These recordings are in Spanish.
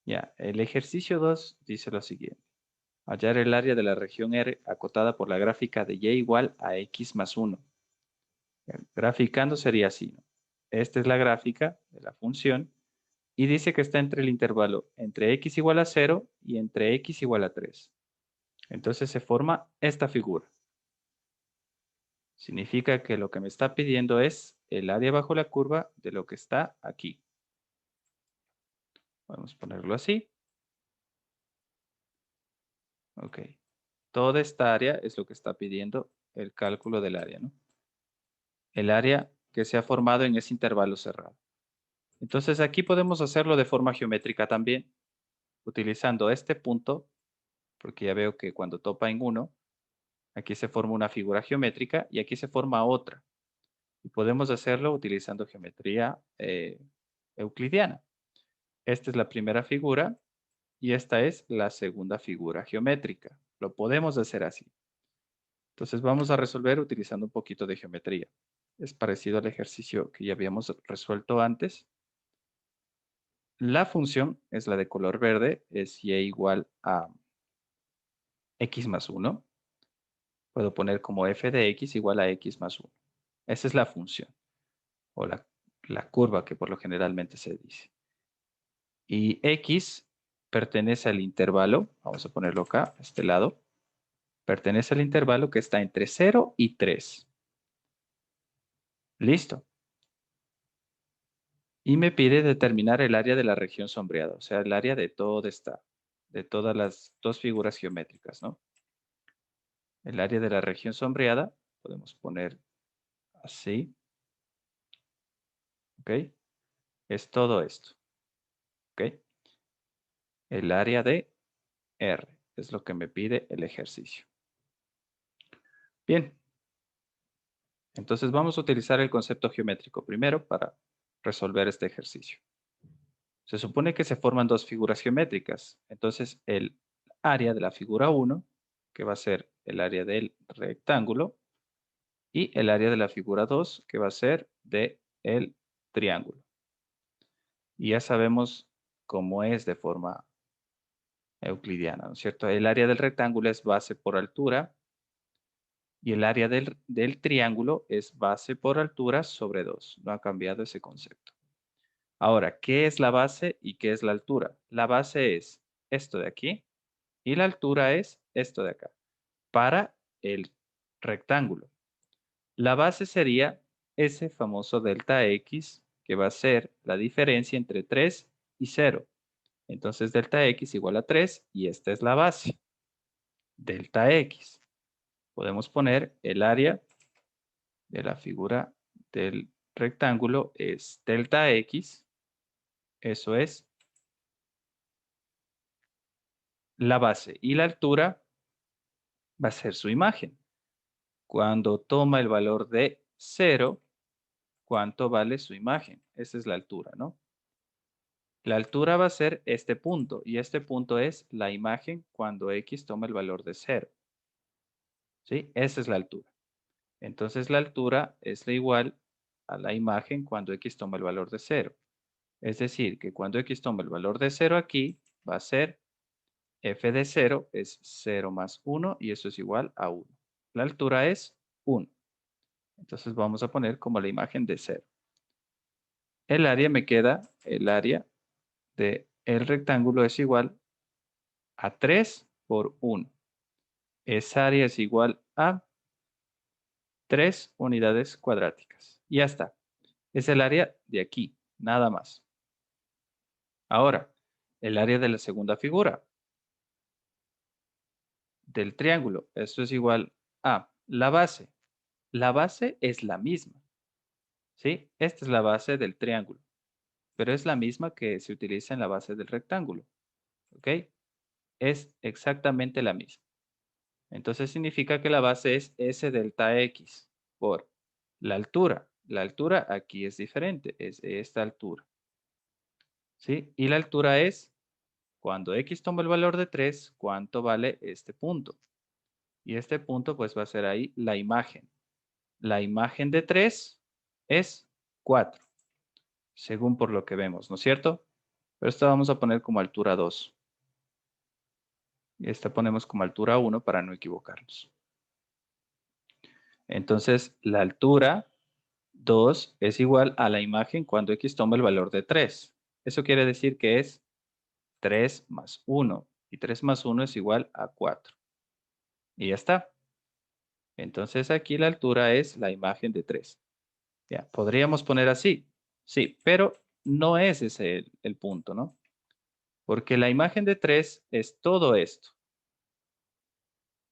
Ya, el ejercicio 2 dice lo siguiente. Hallar el área de la región R acotada por la gráfica de y igual a x más 1. Graficando sería así, ¿no? Esta es la gráfica de la función y dice que está entre el intervalo entre x igual a 0 y entre x igual a 3. Entonces se forma esta figura. Significa que lo que me está pidiendo es el área bajo la curva de lo que está aquí. Podemos ponerlo así. Ok. Toda esta área es lo que está pidiendo el cálculo del área, ¿no? El área que se ha formado en ese intervalo cerrado. Entonces aquí podemos hacerlo de forma geométrica también, utilizando este punto, porque ya veo que cuando topa en uno, aquí se forma una figura geométrica y aquí se forma otra. Y podemos hacerlo utilizando geometría euclidiana. Esta es la primera figura y esta es la segunda figura geométrica. Lo podemos hacer así. Entonces vamos a resolver utilizando un poquito de geometría. Es parecido al ejercicio que ya habíamos resuelto antes. La función es la de color verde, es y igual a x más 1. Puedo poner como f de x igual a x más 1. Esa es la función o la curva que por lo generalmente se dice. Y x pertenece al intervalo, vamos a ponerlo acá, a este lado, pertenece al intervalo que está entre 0 y 3. Listo. Y me pide determinar el área de la región sombreada, o sea, el área de de todas las dos figuras geométricas, ¿no? El área de la región sombreada, podemos poner así, ¿ok? Es todo esto, ¿ok? El área de R es lo que me pide el ejercicio. Bien, entonces vamos a utilizar el concepto geométrico primero para resolver este ejercicio. Se supone que se forman dos figuras geométricas. Entonces, el área de la figura 1, que va a ser el área del rectángulo, y el área de la figura 2, que va a ser del triángulo. Y ya sabemos cómo es de forma euclidiana, ¿no es cierto? El área del rectángulo es base por altura y el área del triángulo es base por altura sobre 2. No ha cambiado ese concepto. Ahora, ¿qué es la base y qué es la altura? La base es esto de aquí y la altura es esto de acá, para el rectángulo. La base sería ese famoso delta x, que va a ser la diferencia entre 3 y 0. Entonces, delta x igual a 3 y esta es la base. Delta x. Podemos poner el área de la figura del rectángulo es delta x. Eso es la base. Y la altura va a ser su imagen. Cuando toma el valor de 0, ¿cuánto vale su imagen? Esa es la altura, ¿no? La altura va a ser este punto y este punto es la imagen cuando x toma el valor de 0. ¿Sí? Esa es la altura. Entonces la altura es la igual a la imagen cuando x toma el valor de 0. Es decir, que cuando x toma el valor de 0 aquí, va a ser f de 0 es 0 más 1 y eso es igual a 1. La altura es 1. Entonces vamos a poner como la imagen de 0. El área me queda, el área del rectángulo es igual a 3 por 1. Esa área es igual a 3 unidades cuadráticas. Y ya está. Es el área de aquí, nada más. Ahora, el área de la segunda figura del triángulo. Esto es igual a la base. La base es la misma. ¿Sí? Esta es la base del triángulo. Pero es la misma que se utiliza en la base del rectángulo. ¿Ok? Es exactamente la misma. Entonces significa que la base es S delta X por la altura. La altura aquí es diferente, es esta altura. ¿Sí? Y la altura es, cuando X toma el valor de 3, ¿cuánto vale este punto? Y este punto pues va a ser ahí la imagen. La imagen de 3 es 4, según por lo que vemos, ¿no es cierto? Pero esta vamos a poner como altura 2. Y esta ponemos como altura 1 para no equivocarnos. Entonces, la altura 2 es igual a la imagen cuando X toma el valor de 3. Eso quiere decir que es 3 más 1. Y 3 más 1 es igual a 4. Y ya está. Entonces, aquí la altura es la imagen de 3. Ya, podríamos poner así. Sí, pero no es ese el punto, ¿no? Porque la imagen de 3 es todo esto.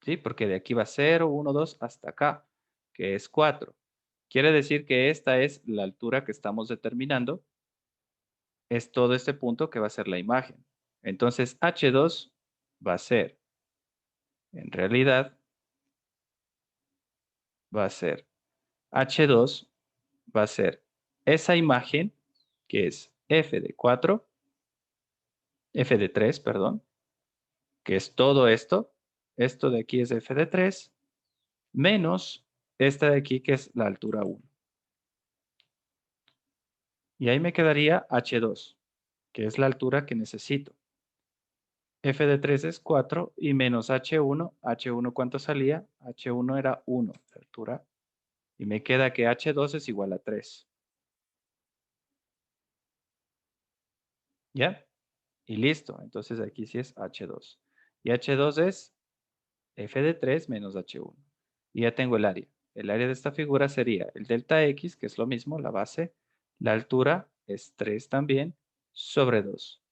¿Sí? Porque de aquí va 0, 1, 2 hasta acá, que es 4. Quiere decir que esta es la altura que estamos determinando. Es todo este punto que va a ser la imagen. Entonces, H2 va a ser, en realidad, va a ser, H2 va a ser esa imagen que es F de 4, F de 3, perdón, que es todo esto. Esto de aquí es F de 3, menos esta de aquí que es la altura 1. Y ahí me quedaría H2, que es la altura que necesito. F de 3 es 4 y menos H1. H1, ¿cuánto salía? H1 era 1, de altura. Y me queda que H2 es igual a 3. ¿Ya? Y listo. Entonces aquí sí es H2. Y H2 es F de 3 menos H1. Y ya tengo el área. El área de esta figura sería el delta X, que es lo mismo, la base. La altura es 3 también, sobre 2.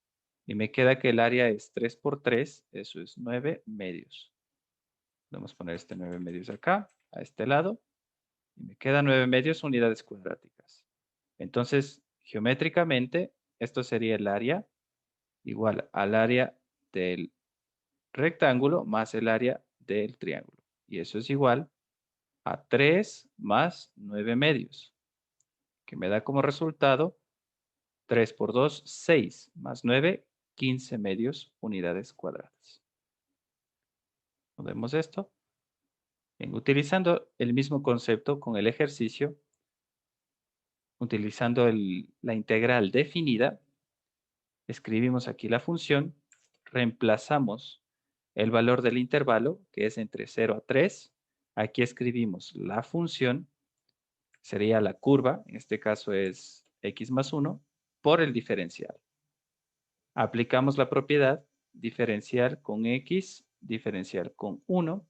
Y me queda que el área es 3 por 3, eso es 9 medios. Podemos poner este 9 medios acá, a este lado. Y me quedan 9 medios unidades cuadráticas. Entonces, geométricamente, esto sería el área igual al área del rectángulo más el área del triángulo. Y eso es igual a 3 más 9 medios, que me da como resultado 3 por 2, 6, más 9, 15 medios unidades cuadradas. ¿Vemos esto? Bien, utilizando el mismo concepto con el ejercicio, utilizando la integral definida, escribimos aquí la función, reemplazamos el valor del intervalo, que es entre 0 a 3. Aquí escribimos la función, sería la curva, en este caso es x más 1, por el diferencial. Aplicamos la propiedad diferencial con x, diferencial con 1,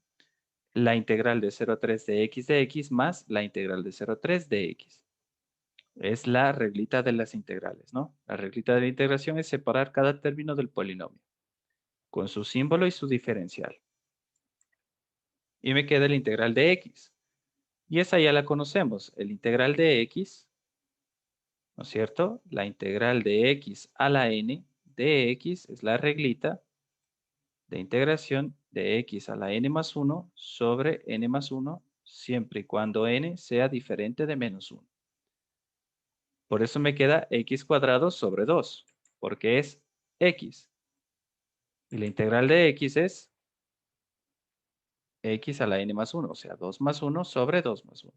la integral de 0 a 3 de x más la integral de 0 a 3 de x. Es la reglita de las integrales, ¿no? La reglita de la integración es separar cada término del polinomio, con su símbolo y su diferencial. Y me queda el integral de x. Y esa ya la conocemos, el integral de x, ¿no es cierto? La integral de x a la n de x es la reglita de integración de x a la n más 1 sobre n más 1, siempre y cuando n sea diferente de menos 1. Por eso me queda x cuadrado sobre 2, porque es x. Y la integral de x es x a la n más 1, o sea, 2 más 1 sobre 2 más 1.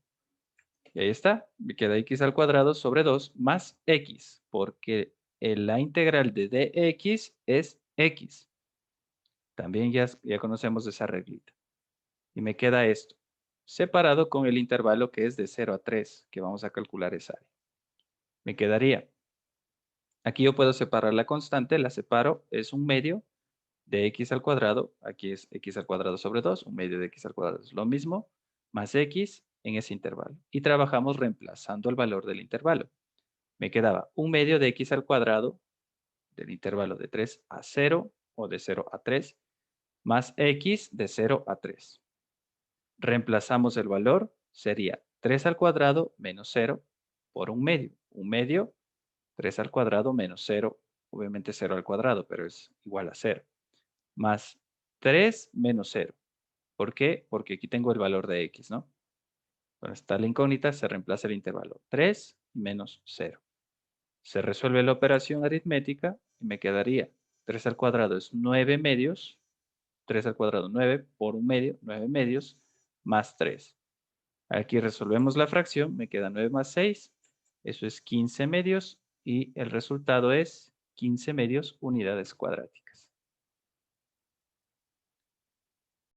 Y ahí está, me queda x al cuadrado sobre 2 más x, porque la integral de dx es x. También ya conocemos esa reglita. Y me queda esto, separado con el intervalo que es de 0 a 3, que vamos a calcular esa área. Me quedaría, aquí yo puedo separar la constante, la separo, es un medio de x al cuadrado, aquí es x al cuadrado sobre 2, un medio de x al cuadrado es lo mismo, más x en ese intervalo. Y trabajamos reemplazando el valor del intervalo. Me quedaba un medio de x al cuadrado del intervalo de 3 a 0 o de 0 a 3, más x de 0 a 3. Reemplazamos el valor, sería 3 al cuadrado menos 0 por un medio. Un medio, 3 al cuadrado menos 0, obviamente 0 al cuadrado, pero es igual a 0. Más 3 menos 0. ¿Por qué? Porque aquí tengo el valor de x, ¿no? Cuando está la incógnita, se reemplaza el intervalo. 3 menos 0. Se resuelve la operación aritmética y me quedaría 3 al cuadrado es 9 medios. 3 al cuadrado 9 por un medio, 9 medios, más 3. Aquí resolvemos la fracción, me queda 9 más 6. Eso es 15 medios y el resultado es 15 medios unidades cuadráticas.